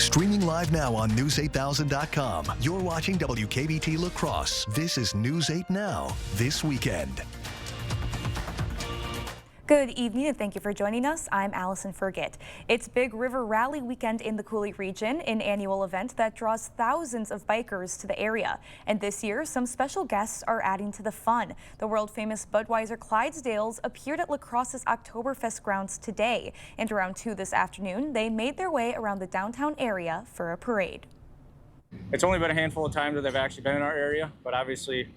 Streaming live now on News8000.com. You're watching WKBT La Crosse. This is News 8 Now, this weekend. Good evening and thank you for joining us. I'm Allison Fergit. It's Big River Rally weekend in the Coulee region, an annual event that draws thousands of bikers to the area. And this year, some special guests are adding to the fun. The world famous Budweiser Clydesdales appeared at La Crosse's Oktoberfest grounds today. And around 2 this afternoon, they made their way around the downtown area for a parade. It's only been a handful of times that they've actually been in our area, but obviously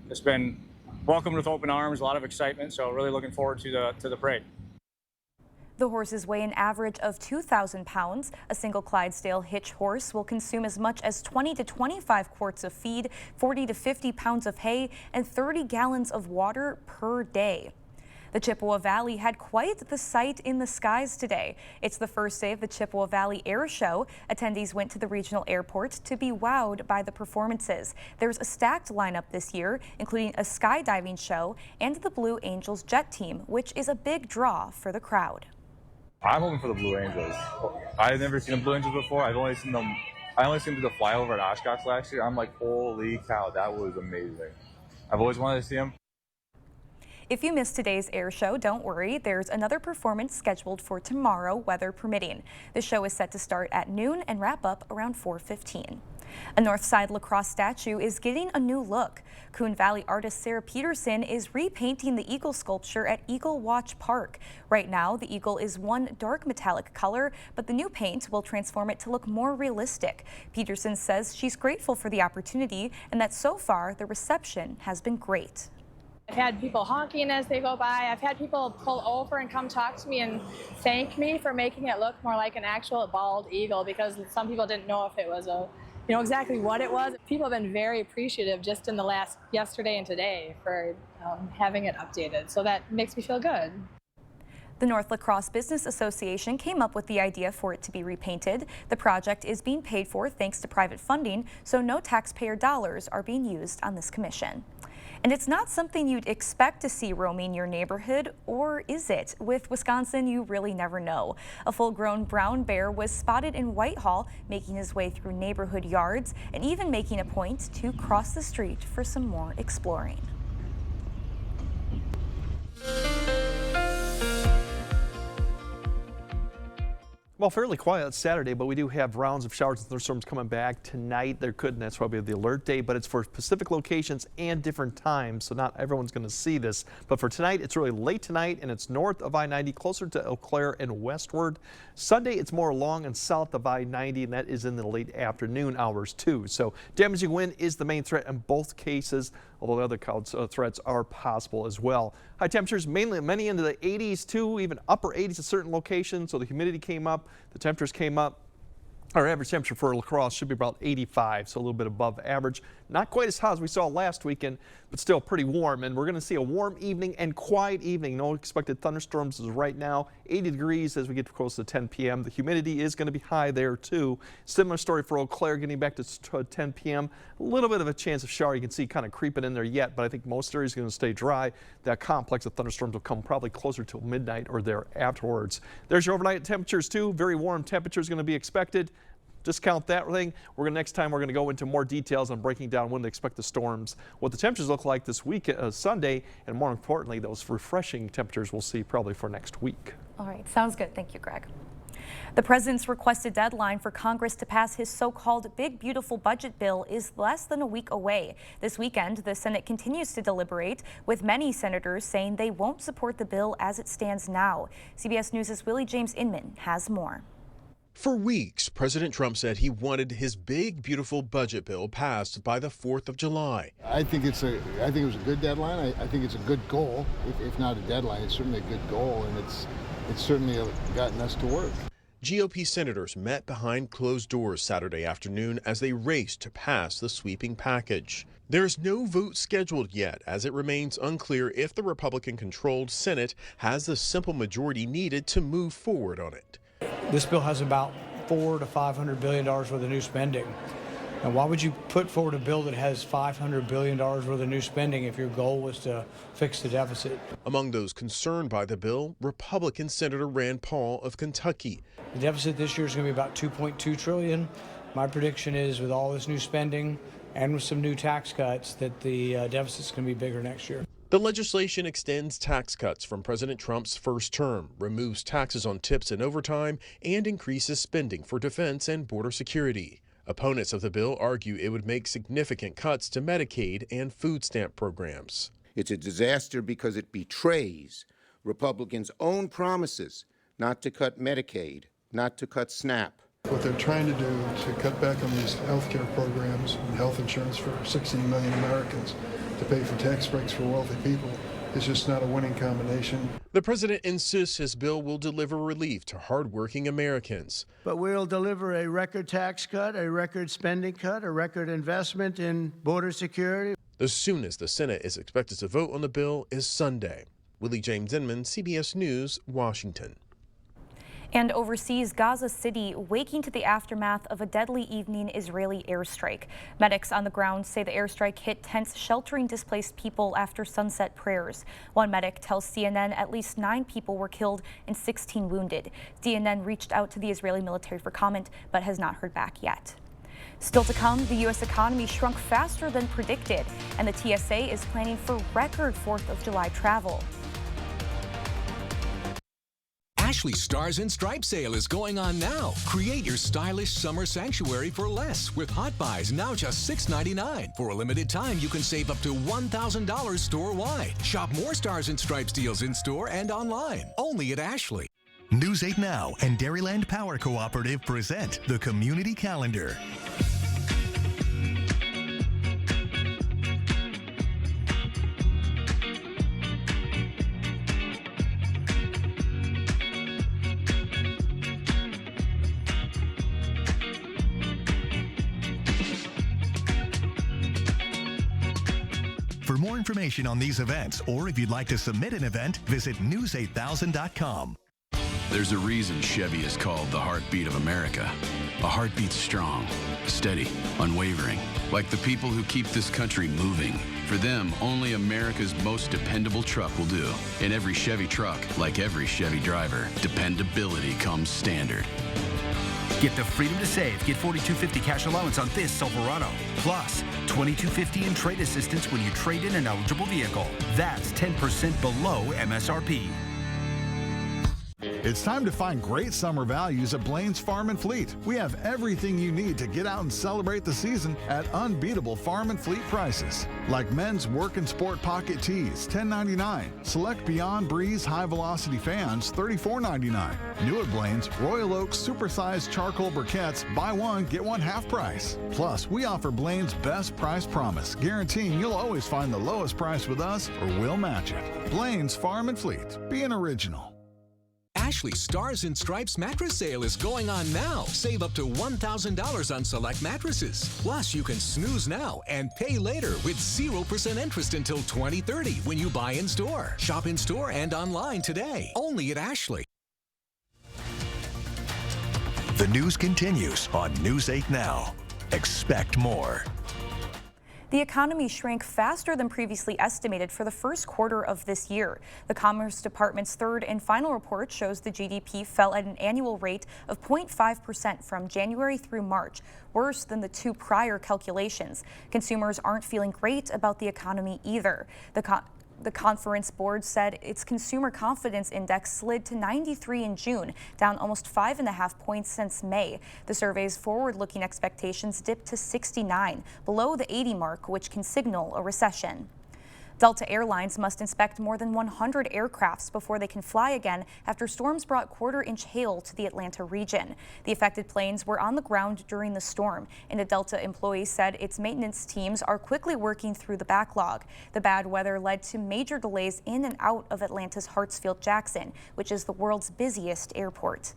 it's been welcomed with open arms, a lot of excitement, so really looking forward to the parade. The horses weigh an average of 2,000 pounds. A single Clydesdale hitch horse will consume as much as 20 to 25 quarts of feed, 40 to 50 pounds of hay, and 30 gallons of water per day. The Chippewa Valley had quite the sight in the skies today. It's the first day of the Chippewa Valley Air Show. Attendees went to the regional airport to be wowed by the performances. There's a stacked lineup this year, including a skydiving show and the Blue Angels jet team, which is a big draw for the crowd. I'm hoping for the Blue Angels. I've never seen the Blue Angels before. I only seen them do the flyover at Oshkosh last year. I'm like, holy cow, that was amazing. I've always wanted to see them. If you missed today's air show, don't worry. There's another performance scheduled for tomorrow, weather permitting. The show is set to start at noon and wrap up around 4:15. A Northside La Crosse statue is getting a new look. Coon Valley artist Sarah Peterson is repainting the eagle sculpture at Eagle Watch Park. Right now, the eagle is one dark metallic color, but the new paint will transform it to look more realistic. Peterson says she's grateful for the opportunity and that so far the reception has been great. I've had people honking as they go by. I've had people pull over and come talk to me and thank me for making it look more like an actual bald eagle, because some people didn't know if it was exactly what it was. People have been very appreciative just in the last yesterday and today for having it updated. So that makes me feel good. The North La Crosse Business Association came up with the idea for it to be repainted. The project is being paid for thanks to private funding, so no taxpayer dollars are being used on this commission. And it's not something you'd expect to see roaming your neighborhood, or is it? With Wisconsin, you really never know. A full-grown brown bear was spotted in Whitehall, making his way through neighborhood yards and even making a point to cross the street for some more exploring. Well, fairly quiet Saturday, but we do have rounds of showers and thunderstorms coming back tonight. That's why we have the alert day, but it's for specific locations and different times, so not everyone's going to see this. But for tonight, it's really late tonight, and it's north of I-90, closer to Eau Claire and westward. Sunday, it's more along and south of I-90, and that is in the late afternoon hours, too. So damaging wind is the main threat in both cases, although other threats are possible as well. High temperatures, many into the 80s, too, even upper 80s at certain locations, so the humidity came up. The temperatures came up. Our average temperature for La Crosse should be about 85, so a little bit above average. Not quite as hot as we saw last weekend, but still pretty warm. And we're going to see a warm evening and quiet evening. No expected thunderstorms as right now. 80 degrees as we get close to 10 p.m. The humidity is going to be high there, too. Similar story for Eau Claire, getting back to 10 p.m. A little bit of a chance of shower. You can see kind of creeping in there yet, but I think most areas are going to stay dry. That complex of thunderstorms will come probably closer to midnight or there afterwards. There's your overnight temperatures, too. Very warm temperatures going to be expected. Discount that thing. Next time we're going to go into more details on breaking down when to expect the storms, what the temperatures look like this week, Sunday, and more importantly, those refreshing temperatures we'll see probably for next week. All right, sounds good. Thank you, Greg. The president's requested deadline for Congress to pass his so-called big, beautiful budget bill is less than a week away. This weekend, the Senate continues to deliberate, with many senators saying they won't support the bill as it stands now. CBS News' Willie James Inman has more. For weeks, President Trump said he wanted his big, beautiful budget bill passed by the 4th of July. I think it was a good deadline. I think it's a good goal. If not a deadline, it's certainly a good goal, and it's certainly gotten us to work. GOP senators met behind closed doors Saturday afternoon as they raced to pass the sweeping package. There's no vote scheduled yet, as it remains unclear if the Republican-controlled Senate has the simple majority needed to move forward on it. This bill has about $400 to $500 billion worth of new spending. And why would you put forward a bill that has $500 billion worth of new spending if your goal was to fix the deficit? Among those concerned by the bill, Republican Senator Rand Paul of Kentucky. The deficit this year is going to be about $2.2 trillion. My prediction is with all this new spending and with some new tax cuts that the deficit's going to be bigger next year. The legislation extends tax cuts from President Trump's first term, removes taxes on tips and overtime, and increases spending for defense and border security. Opponents of the bill argue it would make significant cuts to Medicaid and food stamp programs. It's a disaster because it betrays Republicans' own promises not to cut Medicaid, not to cut SNAP. What they're trying to do to cut back on these health care programs and health insurance for 16 million Americans to pay for tax breaks for wealthy people is just not a winning combination. The president insists his bill will deliver relief to hardworking Americans. But we'll deliver a record tax cut, a record spending cut, a record investment in border security. The soonest the Senate is expected to vote on the bill is Sunday. Willie James Inman, CBS News, Washington. And overseas, Gaza City waking to the aftermath of a deadly evening Israeli airstrike. Medics on the ground say the airstrike hit tents sheltering displaced people after sunset prayers. One medic tells CNN at least 9 people were killed and 16 wounded. CNN reached out to the Israeli military for comment, but has not heard back yet. Still to come, the U.S. economy shrunk faster than predicted, and the TSA is planning for record 4th of July travel. Ashley's Stars and Stripes sale is going on now. Create your stylish summer sanctuary for less with Hot Buys now just $6.99. For a limited time, you can save up to $1,000 store-wide. Shop more Stars and Stripes deals in-store and online. Only at Ashley. News 8 Now and Dairyland Power Cooperative present the Community Calendar. For more information on these events, or if you'd like to submit an event, visit news8000.com. There's a reason Chevy is called the heartbeat of America. A heartbeat strong, steady, unwavering, like the people who keep this country moving. For them, only America's most dependable truck will do. In every Chevy truck, like every Chevy driver, dependability comes standard. Get the freedom to save. Get $4,250 cash allowance on this Silverado. Plus, $2,250 in trade assistance when you trade in an eligible vehicle. That's 10% below MSRP. It's time to find great summer values at Blaine's Farm and Fleet. We have everything you need to get out and celebrate the season at unbeatable farm and fleet prices. Like men's work and sport pocket tees, $10.99. Select Beyond Breeze high velocity fans, $34.99. New at Blaine's, Royal Oak supersized charcoal briquettes, buy one, get one half price. Plus, we offer Blaine's best price promise, guaranteeing you'll always find the lowest price with us or we'll match it. Blaine's Farm and Fleet. Be an original. Ashley's Stars and Stripes mattress sale is going on now. Save up to $1,000 on select mattresses. Plus, you can snooze now and pay later with 0% interest until 2030 when you buy in store. Shop in store and online today. Only at Ashley. The news continues on News 8 Now. Expect more. The economy shrank faster than previously estimated for the first quarter of this year. The Commerce Department's third and final report shows the GDP fell at an annual rate of 0.5% from January through March, worse than the 2 prior calculations. Consumers aren't feeling great about the economy either. The Conference Board said its consumer confidence index slid to 93 in June, down almost 5.5 points since May. The survey's forward-looking expectations dipped to 69, below the 80 mark, which can signal a recession. Delta Airlines must inspect more than 100 aircrafts before they can fly again after storms brought quarter-inch hail to the Atlanta region. The affected planes were on the ground during the storm, and a Delta employee said its maintenance teams are quickly working through the backlog. The bad weather led to major delays in and out of Atlanta's Hartsfield-Jackson, which is the world's busiest airport.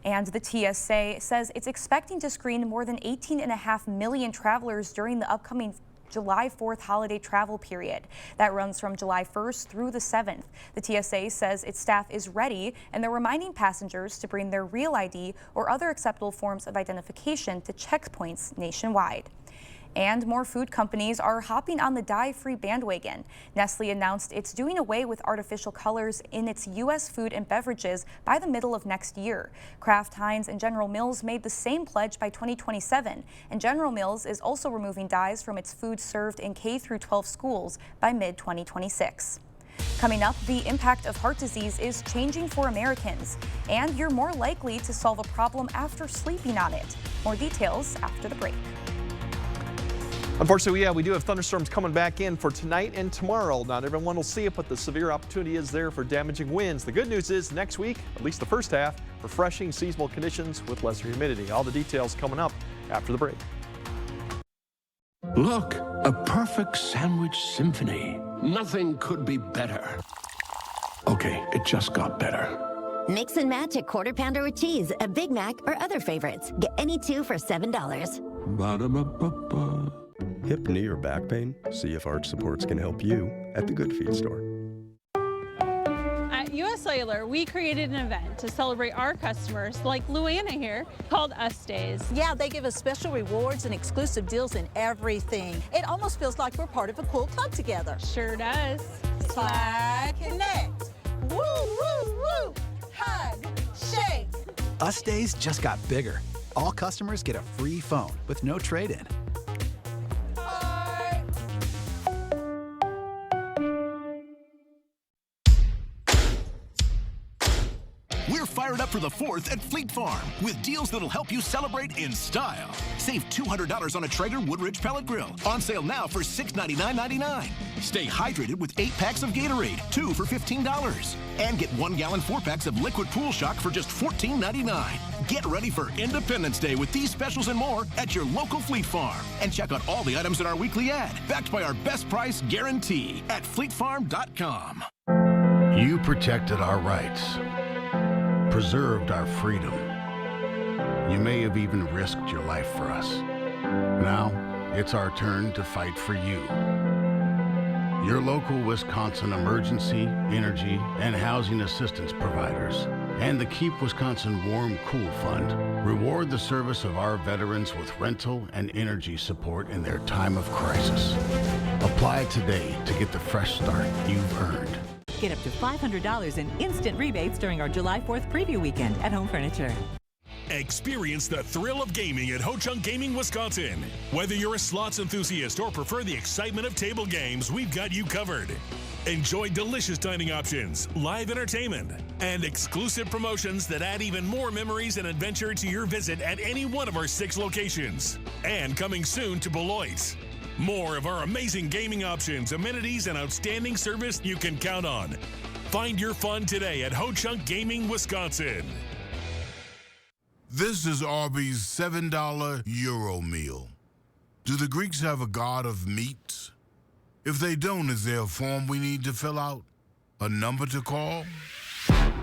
And the TSA says it's expecting to screen more than 18.5 million travelers during the upcoming July 4th holiday travel period. That runs from July 1st through the 7th. The TSA says its staff is ready, and they're reminding passengers to bring their real ID or other acceptable forms of identification to checkpoints nationwide. And more food companies are hopping on the dye-free bandwagon. Nestle announced it's doing away with artificial colors in its U.S. food and beverages by the middle of next year. Kraft Heinz and General Mills made the same pledge by 2027, and General Mills is also removing dyes from its food served in K-12 schools by mid-2026. Coming up, the impact of heart disease is changing for Americans, and you're more likely to solve a problem after sleeping on it. More details after the break. Unfortunately, we do have thunderstorms coming back in for tonight and tomorrow. Not everyone will see it, but the severe opportunity is there for damaging winds. The good news is next week, at least the first half, refreshing seasonal conditions with lesser humidity. All the details coming up after the break. Look, a perfect sandwich symphony. Nothing could be better. Okay, it just got better. Mix and match a Quarter Pounder with cheese, a Big Mac, or other favorites. Get any two for $7. Ba-da-ba-ba-ba. Hip, knee, or back pain? See if Arch Supports can help you at the Good Feet store. At US Cellular, we created an event to celebrate our customers, like Luana here, called Us Days. Yeah, they give us special rewards and exclusive deals in everything. It almost feels like we're part of a cool club together. Sure does. Slide, connect. Woo, woo, woo. Hug, shake. Us Days just got bigger. All customers get a free phone with no trade-in. We're fired up for the 4th at Fleet Farm with deals that'll help you celebrate in style. Save $200 on a Traeger Woodridge pellet grill. On sale now for $699.99. Stay hydrated with 8 packs of Gatorade, 2 for $15. And get 1-gallon 4-packs of Liquid Pool Shock for just $14.99. Get ready for Independence Day with these specials and more at your local Fleet Farm. And check out all the items in our weekly ad, backed by our best price guarantee at fleetfarm.com. You protected our rights, preserved our freedom. You may have even risked your life for us. Now, it's our turn to fight for you. Your local Wisconsin emergency, energy, and housing assistance providers and the Keep Wisconsin Warm Cool Fund reward the service of our veterans with rental and energy support in their time of crisis. Apply today to get the fresh start you've earned. Get up to $500 in instant rebates during our July 4th preview weekend at Home Furniture. Experience the thrill of gaming at Ho-Chunk Gaming, Wisconsin. Whether you're a slots enthusiast or prefer the excitement of table games, we've got you covered. Enjoy delicious dining options, live entertainment, and exclusive promotions that add even more memories and adventure to your visit at any one of our 6 locations. And coming soon to Beloit. More of our amazing gaming options, amenities, and outstanding service you can count on. Find your fun today at Ho-Chunk Gaming, Wisconsin. This is Arby's $7 Euro meal. Do the Greeks have a god of meat? If they don't, is there a form we need to fill out? A number to call?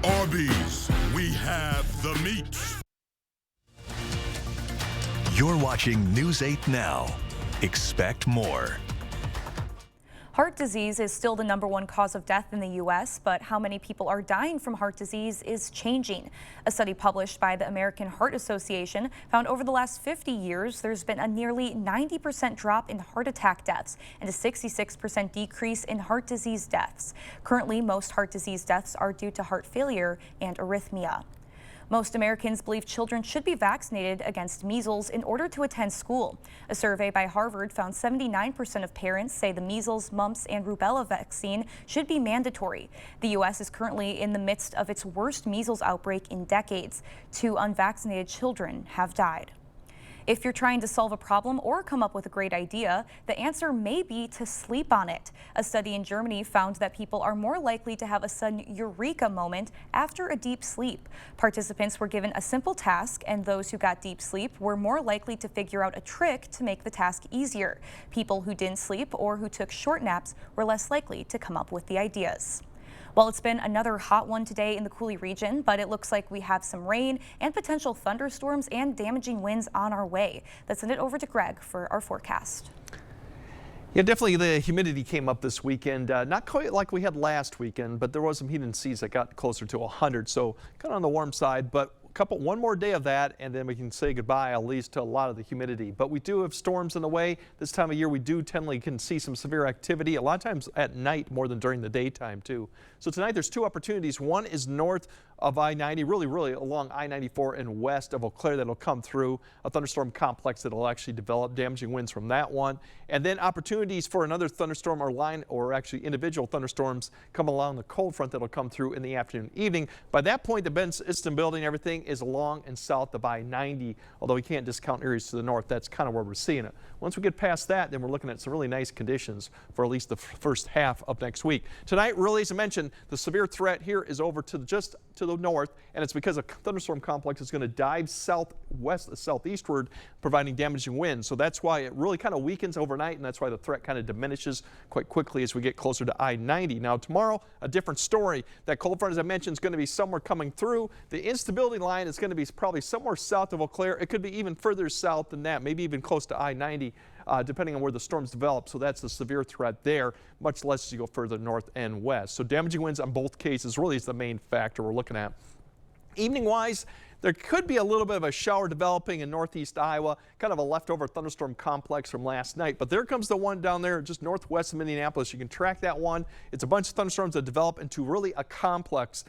Arby's, we have the meat. You're watching News 8 Now. Expect more. Heart disease is still the #1 cause of death in the U.S., but how many people are dying from heart disease is changing. A study published by the American Heart Association found over the last 50 years there's been a nearly 90% drop in heart attack deaths and a 66% decrease in heart disease deaths. Currently, most heart disease deaths are due to heart failure and arrhythmia. Most Americans believe children should be vaccinated against measles in order to attend school. A survey by Harvard found 79% of parents say the measles, mumps, and rubella vaccine should be mandatory. The U.S. is currently in the midst of its worst measles outbreak in decades. 2 unvaccinated children have died. If you're trying to solve a problem or come up with a great idea, the answer may be to sleep on it. A study in Germany found that people are more likely to have a sudden eureka moment after a deep sleep. Participants were given a simple task, and those who got deep sleep were more likely to figure out a trick to make the task easier. People who didn't sleep or who took short naps were less likely to come up with the ideas. Well, it's been another hot one today in the Coulee region, but it looks like we have some rain and potential thunderstorms and damaging winds on our way. Let's send it over to Greg for our forecast. Yeah, definitely the humidity came up this weekend. Not quite like we had last weekend, but there was some heat and seas that got closer to 100, so kind of on the warm side. But one more day of that, and then we can say goodbye at least to a lot of the humidity. But we do have storms in the way. This time of year, we do can see some severe activity, a lot of times at night more than during the daytime too. So tonight there's two opportunities. One is north of I-90, really along I-94 and west of Eau Claire that'll come through, a thunderstorm complex that'll actually develop, damaging winds from that one. And then opportunities for another thunderstorm or actually individual thunderstorms come along the cold front that'll come through in the afternoon, evening. By that point, the Ben-Iston building, everything is along and south of I-90, although we can't discount areas to the north. That's kind of where we're seeing it. Once we get past that, then we're looking at some really nice conditions for at least the first half of next week. Tonight, really, as I mentioned, the severe threat here is over to just to the north, and it's because a thunderstorm complex is going to dive southeastward, providing damaging winds. So that's why it really kind of weakens overnight, and that's why the threat kind of diminishes quite quickly as we get closer to I-90. Now tomorrow, a different story. That cold front, as I mentioned, is going to be somewhere coming through. The instability line is going to be probably somewhere south of Eau Claire. It could be even further south than that, maybe even close to I-90. Depending on where the storms develop. So that's the severe threat there, much less as you go further north and west. So damaging winds on both cases really is the main factor we're looking at. Evening-wise, there could be a little bit of a shower developing in northeast Iowa, kind of a leftover thunderstorm complex from last night. But there comes the one down there just northwest of Indianapolis. You can track that one. It's a bunch of thunderstorms that develop into really a complex.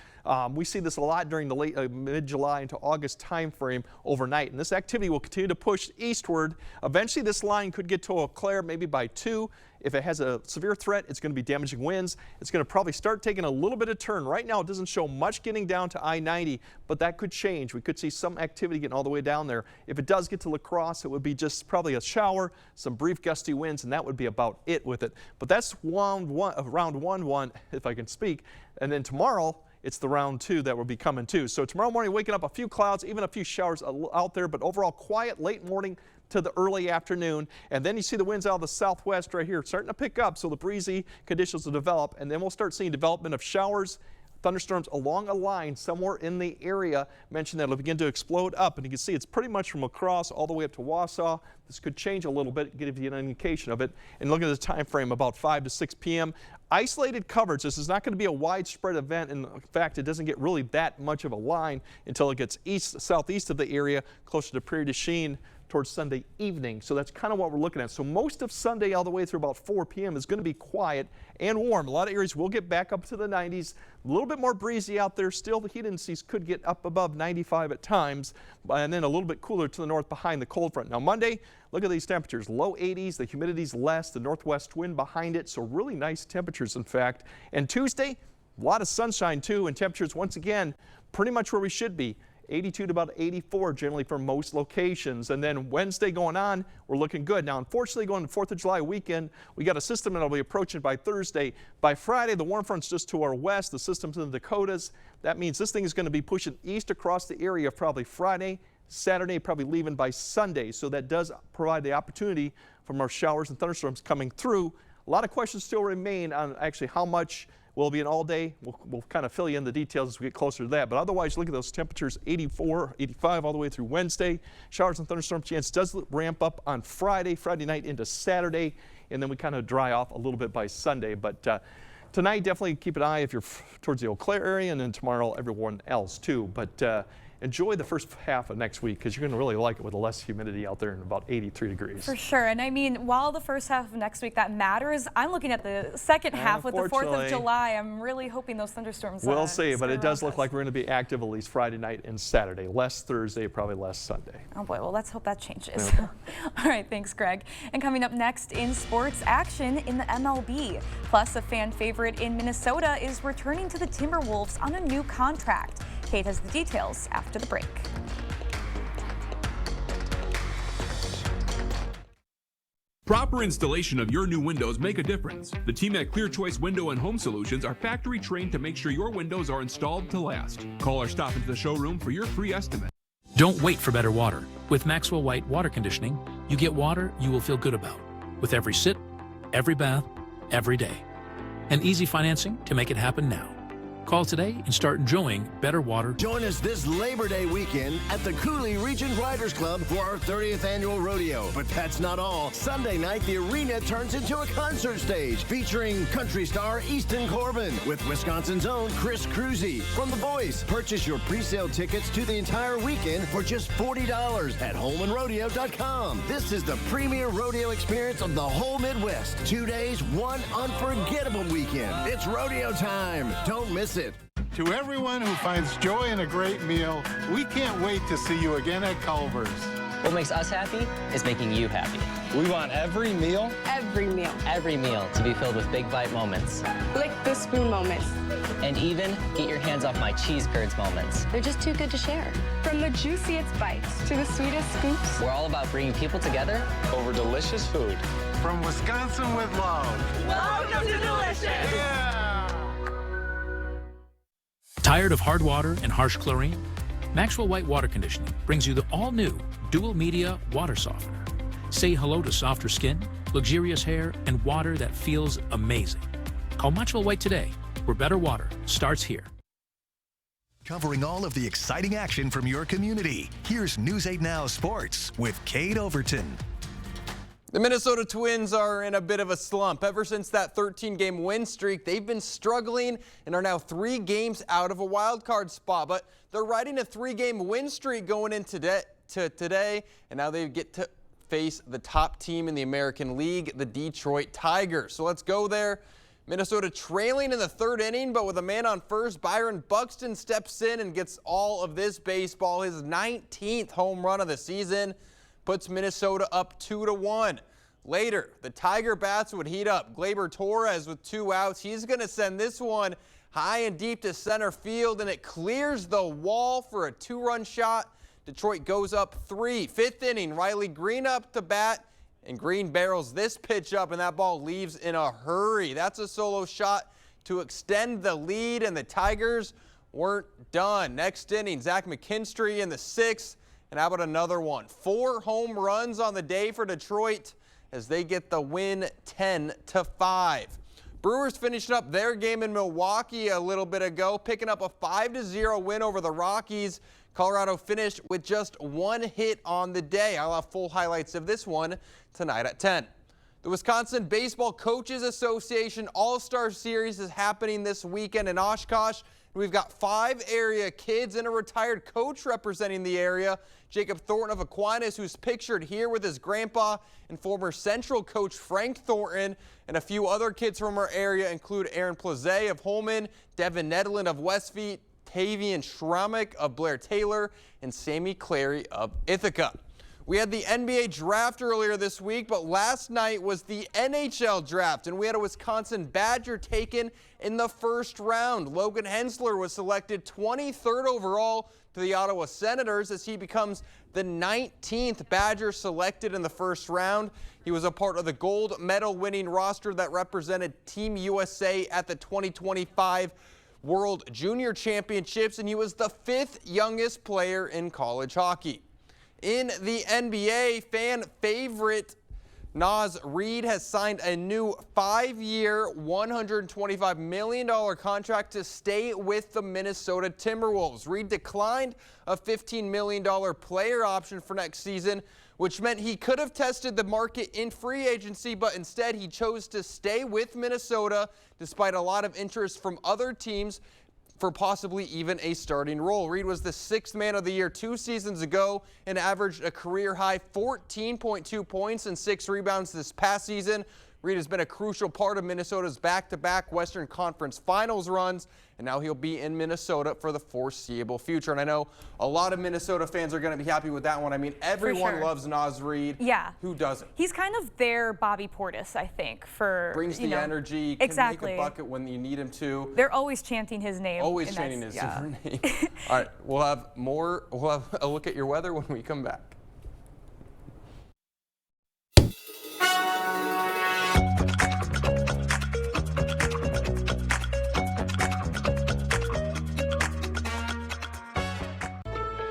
We see this a lot during the late mid-July into August time frame overnight. And this activity will continue to push eastward. Eventually, this line could get to Eau Claire maybe by 2. If it has a severe threat, it's going to be damaging winds. It's going to probably start taking a little bit of turn. Right now, it doesn't show much getting down to I-90, but that could change. We could see some activity getting all the way down there. If it does get to La Crosse, it would be just probably a shower, some brief gusty winds, and that would be about it with it. But that's round one, if I can speak. And then tomorrow, it's the round 2 that will be coming too. So tomorrow morning, waking up a few clouds, even a few showers out there, but overall quiet late morning to the early afternoon. And then you see the winds out of the southwest right here starting to pick up, so the breezy conditions will develop, and then we'll start seeing development of showers, thunderstorms along a line somewhere in the area. Mentioned that it'll begin to explode up, and you can see it's pretty much from La Crosse all the way up to Wausau. This could change a little bit, give you an indication of it. And look at the time frame, about 5 to 6 p.m. Isolated coverage. This is not going to be a widespread event. In fact, it doesn't get really that much of a line until it gets southeast of the area, closer to Prairie du Chien, towards Sunday evening. So that's kind of what we're looking at. So most of Sunday all the way through about 4 p.m. is going to be quiet and warm. A lot of areas will get back up to the 90s. A little bit more breezy out there. Still, the heat indices could get up above 95 at times, and then a little bit cooler to the north behind the cold front. Now Monday, look at these temperatures. Low 80s, the humidity's less, the northwest wind behind it, so really nice temperatures in fact. And Tuesday, a lot of sunshine too, and temperatures once again pretty much where we should be. 82 to about 84 generally for most locations. And then Wednesday going on, we're looking good. Now, unfortunately, going to 4th of July weekend, we got a system that'll be approaching by Thursday. By Friday, the warm front's just to our west. The system's in the Dakotas. That means this thing is going to be pushing east across the area probably Friday, Saturday, probably leaving by Sunday. So that does provide the opportunity for more showers and thunderstorms coming through. A lot of questions still remain on actually how much will be an all day. We'll kind of fill you in the details as we get closer to that. But otherwise, look at those temperatures, 84, 85 all the way through Wednesday. Showers and thunderstorm chance does ramp up on Friday night into Saturday, and then we kind of dry off a little bit by Sunday. But tonight, definitely keep an eye if you're towards the Eau Claire area, and then tomorrow, everyone else too. But enjoy the first half of next week because you're going to really like it with less humidity out there and about 83 degrees. For sure. And I mean, while the first half of next week that matters, I'm looking at the second half with the 4th of July. I'm really hoping those thunderstorms we'll see, but it does look like we're going to be active at least Friday night and Saturday. Less Thursday, probably less Sunday. Oh boy, well let's hope that changes. All right, thanks Greg. And coming up next in sports action in the MLB. Plus, a fan favorite in Minnesota is returning to the Timberwolves on a new contract. Kate has the details after the break. Proper installation of your new windows make a difference. The team at Clear Choice Window and Home Solutions are factory trained to make sure your windows are installed to last. Call or stop into the showroom for your free estimate. Don't wait for better water. With Maxwell White Water Conditioning, you get water you will feel good about. With every sip, every bath, every day. And easy financing to make it happen now. Call today and start enjoying better water. Join us this Labor Day weekend at the Cooley Region Riders Club for our 30th annual rodeo. But that's not all. Sunday night, the arena turns into a concert stage featuring country star Easton Corbin with Wisconsin's own Chris Cruzy from The Voice. Purchase your pre-sale tickets to the entire weekend for just $40 at HolmanRodeo.com. This is the premier rodeo experience of the whole Midwest. 2 days, one unforgettable weekend. It's rodeo time. Don't miss it. To everyone who finds joy in a great meal, we can't wait to see you again at Culver's. What makes us happy is making you happy. We want every meal to be filled with big bite moments. Lick the spoon moments. And even get your hands off my cheese curds moments. They're just too good to share. From the juiciest bites to the sweetest scoops. We're all about bringing people together over delicious food. From Wisconsin with love. Welcome to Delicious! Yeah! Tired of hard water and harsh chlorine? Maxwell White Water Conditioning brings you the all-new Dual Media Water Softener. Say hello to softer skin, luxurious hair, and water that feels amazing. Call Maxwell White today, where better water starts here. Covering all of the exciting action from your community, here's News 8 Now Sports with Kate Overton. The Minnesota Twins are in a bit of a slump. Ever since that 13-game win streak, they've been struggling and are now 3 games out of a wild card spot. But they're riding a 3-game win streak going into today, and now they get to face the top team in the American League, the Detroit Tigers. So let's go there. Minnesota trailing in the 3rd inning, but with a man on first, Byron Buxton steps in and gets all of this baseball. His 19th home run of the season puts Minnesota up 2-1. Later, the Tiger bats would heat up. Gleyber Torres with 2 outs. He's going to send this one high and deep to center field, and it clears the wall for a 2-run shot. Detroit goes up 3. 5th inning, Riley Green up to bat, and Green barrels this pitch up, and that ball leaves in a hurry. That's a solo shot to extend the lead, and the Tigers weren't done. Next inning, Zach McKinstry in the 6th. And how about another one? 4 home runs on the day for Detroit as they get the win 10-5. Brewers finishing up their game in Milwaukee a little bit ago, picking up a 5-0 win over the Rockies. Colorado finished with just 1 hit on the day. I'll have full highlights of this one tonight at 10. The Wisconsin Baseball Coaches Association All-Star Series is happening this weekend in Oshkosh. We've got 5 area kids and a retired coach representing the area. Jacob Thornton of Aquinas, who's pictured here with his grandpa, and former Central coach Frank Thornton. And a few other kids from our area include Aaron Plazet of Holman, Devin Nedlin of Westfleet, Tavian Schramek of Blair Taylor, and Sammy Clary of Ithaca. We had the NBA draft earlier this week, but last night was the NHL draft, and we had a Wisconsin Badger taken in the 1st round. Logan Hensler was selected 23rd overall to the Ottawa Senators as he becomes the 19th Badger selected in the 1st round. He was a part of the gold medal winning roster that represented Team USA at the 2025 World Junior Championships, and he was the 5th youngest player in college hockey. In the NBA, fan favorite Naz Reid has signed a new 5-year, $125 million contract to stay with the Minnesota Timberwolves. Reid declined a $15 million player option for next season, which meant he could have tested the market in free agency, but instead he chose to stay with Minnesota despite a lot of interest from other teams for possibly even a starting role. Reid was the 6th man of the year 2 seasons ago and averaged a career-high 14.2 points and 6 rebounds this past season. Reid has been a crucial part of Minnesota's back-to-back Western Conference Finals runs, and now he'll be in Minnesota for the foreseeable future. And I know a lot of Minnesota fans are going to be happy with that one. I mean, everyone loves Naz Reid. Yeah. Who doesn't? He's kind of their Bobby Portis, I think, for brings the energy, can make a bucket when you need him to. They're always chanting his name. Always chanting his name. All right, we'll have a look at your weather when we come back.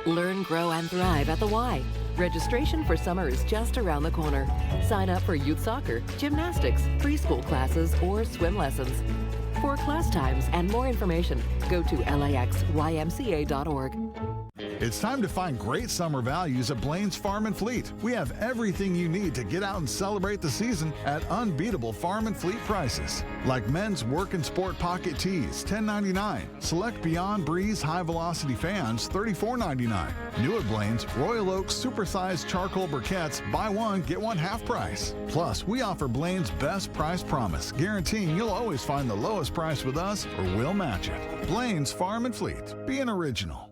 Learn, grow, and thrive at the Y. Registration for summer is just around the corner. Sign up for youth soccer, gymnastics, preschool classes, or swim lessons. For class times and more information, go to laxymca.org. It's time to find great summer values at Blaine's Farm and Fleet. We have everything you need to get out and celebrate the season at unbeatable Farm and Fleet prices. Like men's work and sport pocket tees, $10.99. Select Beyond Breeze high velocity fans, $34.99. New at Blaine's, Royal Oak supersized charcoal briquettes, buy one, get one half price. Plus, we offer Blaine's best price promise, guaranteeing you'll always find the lowest price with us or we'll match it. Blaine's Farm and Fleet. Be an original.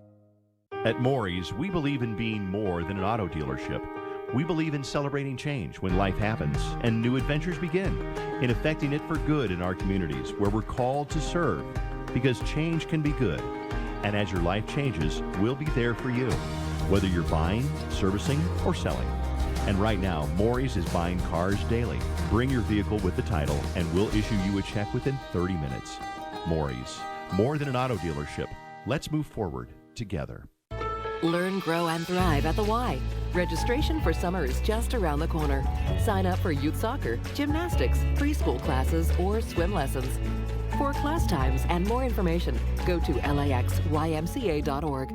At Maury's, we believe in being more than an auto dealership. We believe in celebrating change when life happens and new adventures begin, in affecting it for good in our communities where we're called to serve, because change can be good. And as your life changes, we'll be there for you, whether you're buying, servicing, or selling. And right now, Maury's is buying cars daily. Bring your vehicle with the title and we'll issue you a check within 30 minutes. Maury's, more than an auto dealership. Let's move forward together. Learn, grow, and thrive at the Y. Registration for summer is just around the corner. Sign up for youth soccer, gymnastics, preschool classes, or swim lessons. For class times and more information, go to laxymca.org.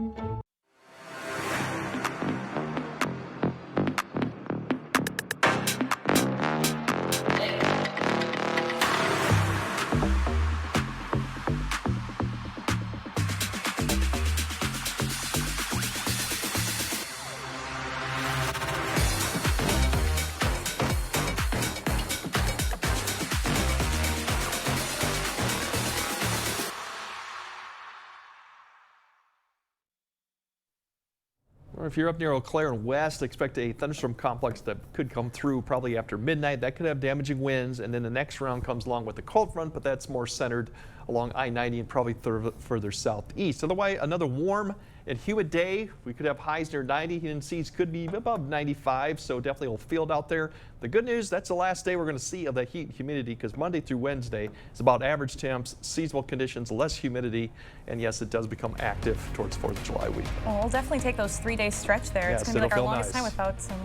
If you're up near Eau Claire and west, expect a thunderstorm complex that could come through probably after midnight. That could have damaging winds, and then the next round comes along with the cold front, but that's more centered along I-90 and probably further southeast. Otherwise, another warm and humid day. We could have highs near 90. Hidden seas could be above 95, so definitely will field out there. The good news, that's the last day we're going to see of the heat and humidity, because Monday through Wednesday is about average temps, seasonal conditions, less humidity, and yes, it does become active towards 4th of July week. Well, we'll definitely take those 3-day stretch there. Yes, it's going to be like our it'll feel longest nice. time without some,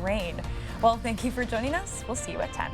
rain. Well, thank you for joining us. We'll see you at 10.